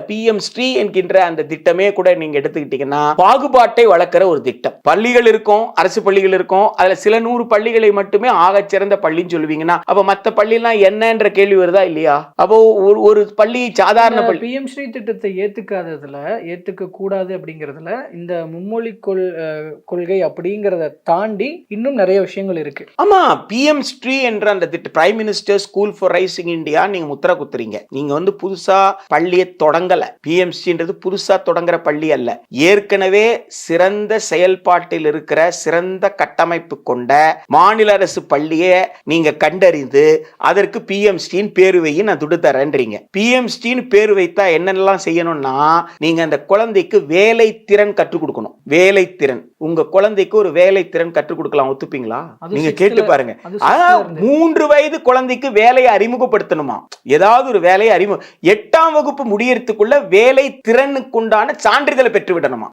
PM Sri என்கின்ற அந்த திட்டமே கூட நீங்க எடுத்துக்கிட்டீங்கன்னா பாகுபாட்டை வளர்க்கிற ஒரு திட்டம். பள்ளிகள் இருக்கும், அரசு பள்ளிகள் இருக்கும், அதுல சில 100 பள்ளிகளை மட்டுமே ஆகச்சிறந்த பள்ளின்னு சொல்லுவீங்கன்னா அப்ப மத்த பள்ளிலாம் என்னன்ற கேள்வி வருதா இல்லையா? அப்போ ஒரு பள்ளி சாதாரண பள்ளி பிஎம் ஸ்ரீ திட்டத்தை ஏத்துக்க கூடாது அப்படிங்கறதுல இந்த மும்மொழி கொள்கை அப்படிங்கறத தாண்டி இன்னும் நிறைய விஷயங்கள் இருக்கு. ஆமா, பிஎம் ஸ்ரீ என்ற அந்த திட்டம், prime minister school for rising India, நீங்க முத்திர குத்துறீங்க. நீங்க புதுசா பள்ளியை தொடங்கல. பிஎம் ஸ்ரீன்றது புதுசா தொடங்குற பள்ளி அல்ல. ஏற்கனவே சிறந்த செயல்பாட்டில் இருக்கிற சிறந்த கட்டமைப்பு கொண்ட மாநில அரசு பள்ளியை நீங்க கண்டறிந்து அதற்கு பிஎம் ஸ்ரீன் பேரு வையும் நான் துடு தரேன்றீங்க. பிஎம் ஸ்ரீன் பேரு வைத்தா என்னெல்லாம் செய்யணும்னா நீங்க அந்த குழந்தைக்கு வேலை திறன் கற்றுக் கொடுக்கணும். வேலை திறன், உங்க குழந்தைக்கு ஒரு வேலை திறன் கற்றுக் கொடுக்கலாம், ஒத்துப்பீங்களா? நீங்க கேட்டு பாருங்க. 3 வயது குழந்தைக்கு வேலையை அறிமுகப்படுத்தணுமா? ஏதாவது ஒரு வேலையை 8ஆம் வகுப்பு முடியறதுக்குள்ள வேலை திறனுக்குண்டான சான்றிதழை பெற்று விடணுமா?